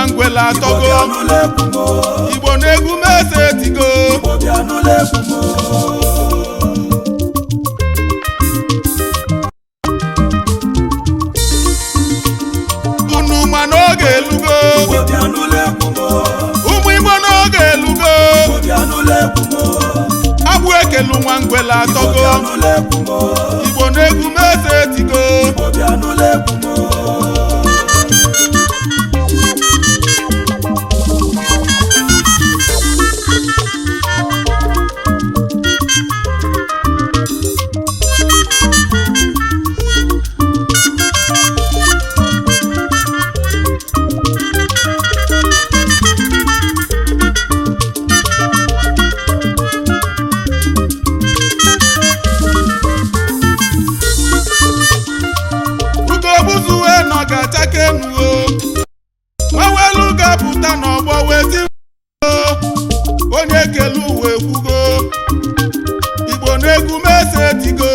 Nwangwela atọgo Igbo na-egwu m eze etigo unu ma n'oge elugo ụmụ Igbo n'oge elugo abụ ekelu Nwangwela atọgo Igbo na-egwu m eze etigo Nwawelu ga-apụta n'ọgbọ wezi onye ekele uwe kwugo Igbo na-egwu m eze etigo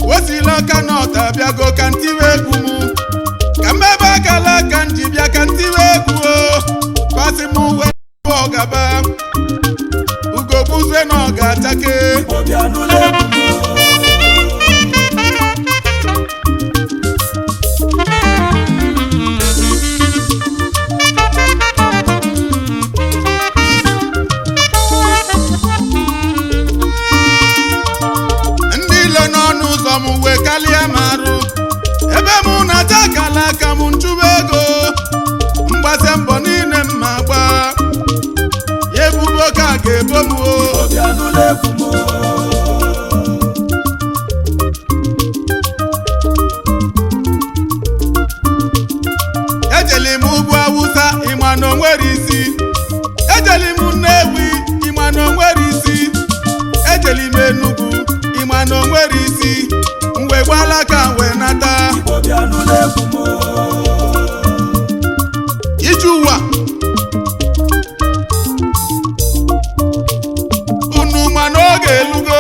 wesila aka n'ọta bịago ka ntiwe egwu m ka mmebe akala aka nji bịa ka ntiwe egwu kwasị m uwe ọgaba Ugobuzwe na ọ ga-achake ndị ile n'ọnụ ụzọ m wee kalịa m arụ ebe m na-acha akala aka m nchụwa ego mgbase mbọ niile m ma gba ebubo ka ga-ebo m ejeli m ugwu Awụsa ịma na onwere isi ejeli m Nnewi ịma na onwere isi ejeli m Enugu ịma na onwere isi mgbe gbala ka wee nata ije ụwa n'oge elugo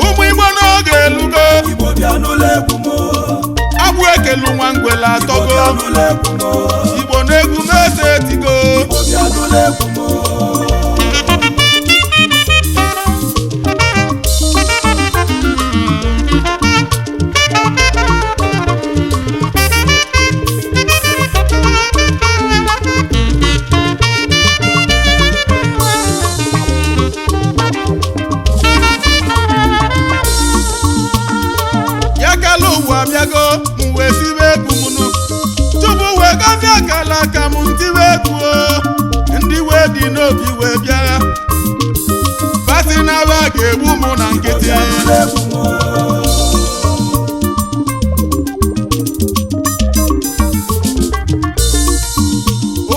ụmụ Igbo n'oge elugo abụ ekelu Nwangwela atọgo Igbo na-egwu m eze etigo abịago m wee siwe egwu mụnụ tupu wee gazie akala aka m ntiwe egwu ndị wee dị n'obi wee bịa basi na aba ga-egbu mụ na nkịtị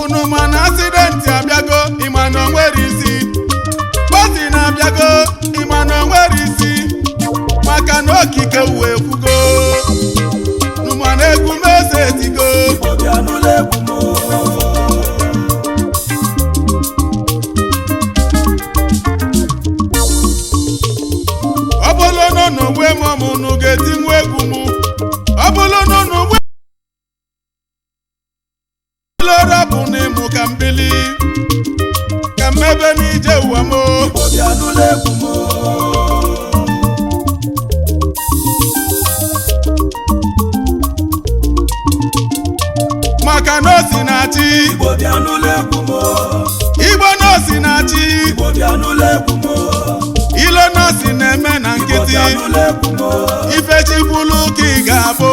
unu ma na asidenti abịago ịma na onwere isi basi na abịago ịma na onwere isi maka na okike wee kwugo n'ụma na-egwu m eze etigo ọ bụrụ nọ n'ogbe m ọmụnụ ga-eti nwa egwu m ọ bụrụ nọ n'ogbe lora bụ n'ịmụ ka mbili ka mmebe n'ije ụwa m maka na o si na-achị Igbo na o si na-achị ilo na o si na-eme na nkịtị ifechibulu ka ị ga-abụ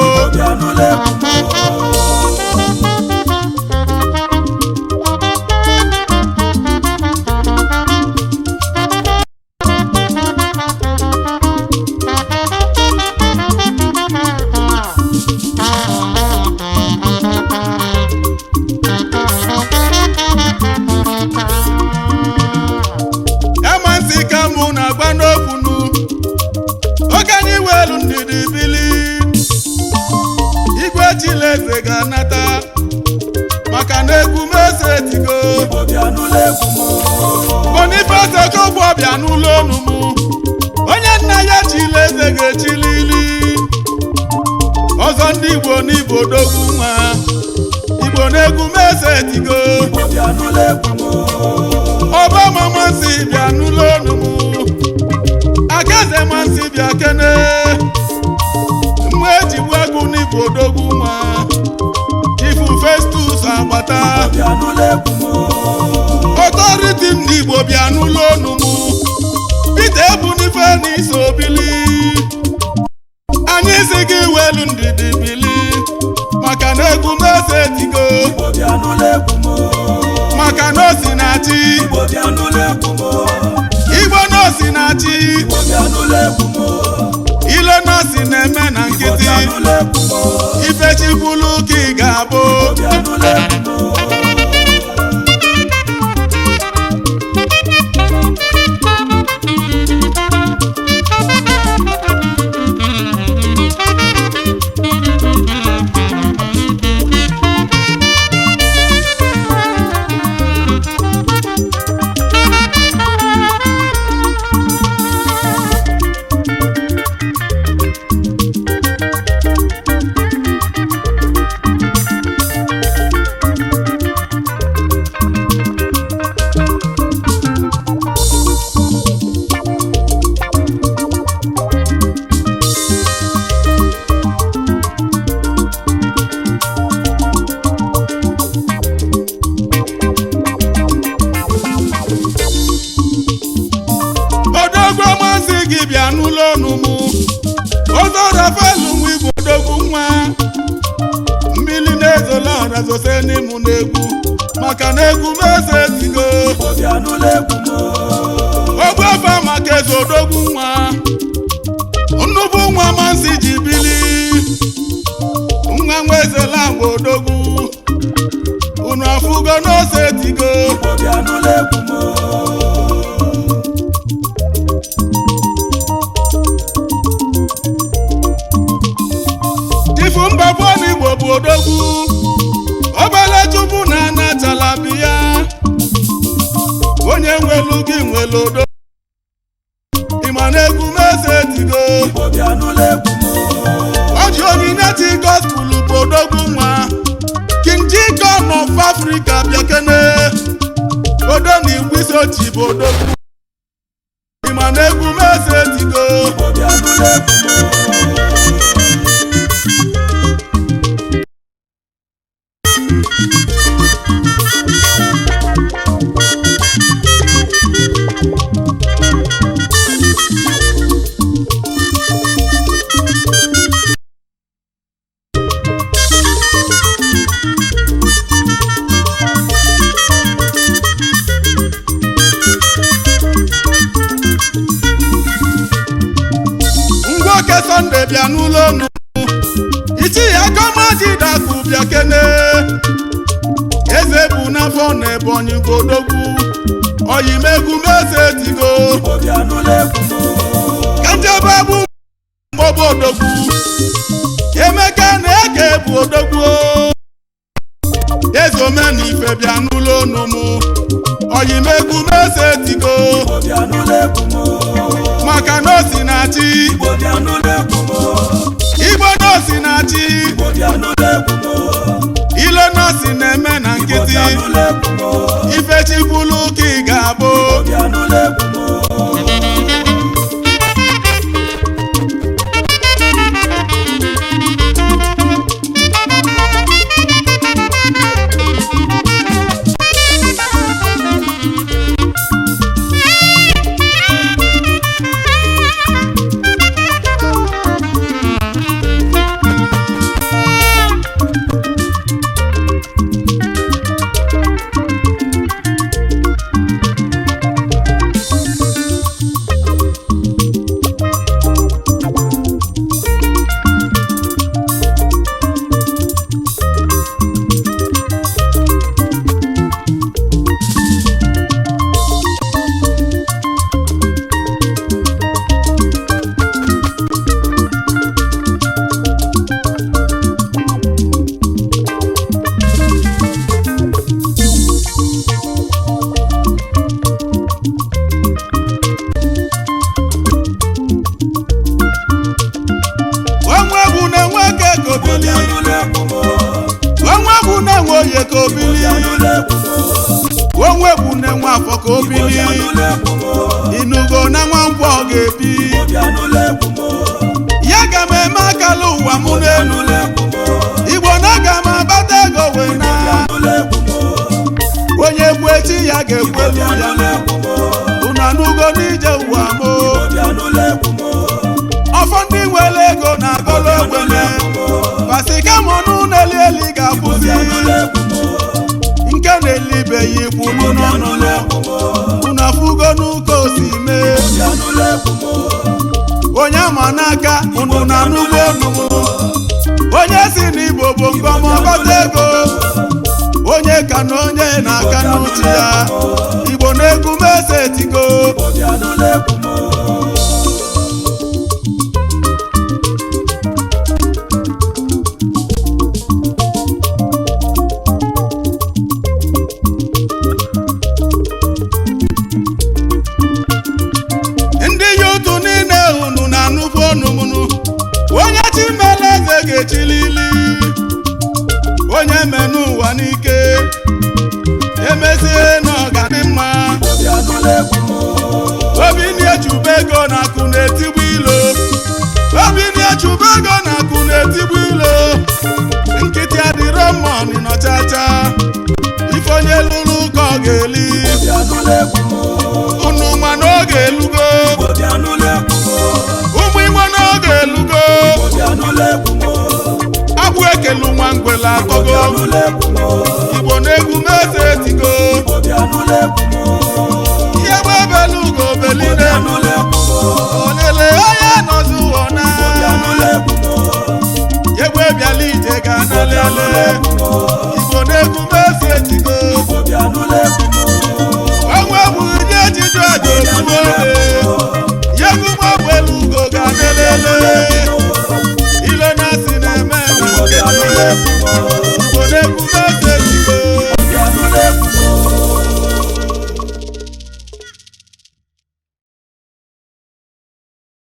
eze ga-anata maka na egwu m eze etigo Boniface Okofo bịa n'ụlọ ọnụ m chilili ọzọ ndị Igbo n'Igbo odogwu nwa Igbo na-egwu meze etigo Obama mansi bịa n'ụlọ ọnụ m Agaze mansi bịa kene mgbe ejigbu egwu n'Igbo odogwu nwa Ifu Festus Agbata Authority n'Igbo bịa n'ụlọ ọnụ m Peter Ebunife n'iso bili anyị si gị welu ndidi bili maka na egwu meze etigo maka na osi na-achị Igbo na osi na-achị ile na osi na-eme na nkịtị ifechikwulu ka ị ga-abụ bịa n'ụlọ ọnụ m ọzọ Rafael nwa Igbo odogwu nwa mmiri na-ezola ọra zose n'ịmụ n'egwu maka na egwu meze etigo ogbefe maka eze odogwu nwa nnukwu nwa mansi ji bili nwa nwa ezela agba odogwu unu afụgo n'ose etigo Mbabụ n'Igbo bụ odogwu obele Chukwu na-anachala biya onye nwelu gị nwelu odogwu ịma na egwu meze etigo ọjị onyinye ti gospel bụ odogwu nwa King Jikon of Africa bịakene odo na Igwisochi bụ odogwu ịma na egwu meze etigo Sunday bịa n'ụlọ ọnụ ichi ya kọmaji dakụ bịa kene eze bụ n'afọ na Ebonyi bụ odogwu oyimegwu meze etigo ka njebe bụ mgbọbụ odogwu Emeka na-eke bụ odogwu eze omenife bịa n'ụlọ ọnụ m oyimegwu meze etigo maka na osi na-achị Igbo na osi na-achị ile na osi na-eme na nkịtị ifechikwulu ka ị ga-abụ onwe bụ nne nwa afọ ka obili inugo na nwa nkwọ ọ ga-ebi ya ga m eme akala ụwa mụ n'elu Igbo na aga m abata ego wee na onye gbu echi ya ga-ekwelu ya unu anụgo n'ije ụwa mo ọfọ ndị nwere ego na agọlọ ogbenye pasikamọnụ na-eli eli ga-abụzi nke na-elibeghị ikwulu n'ọnụ unu afụgo n'ụka osime onye ama n'aka unu na anụgo onugbu onye si n'Igbo bụ ngọmọbata ego onye ka na onye na-aka n'uche ya Igbo na-egwu mese etigo ndị yutu niile unu na anụgo onumunu onye chimele eze ga-echilili onye menụ ụwa n'ike emezie n'ọgadị mma obi na-echube ego na akụ na-etigbu ilo obi na-echube ego na akụ na-etigbu ilo nkịtị adịrọ mmọnị nọchacha ife onye lụrụ ka ọ ga-eli unu ma n'oge elugo ụmụ Igbo n'oge elugo abụ ekelu nwa ngwele akọgo Igbo na-egwu mese etigo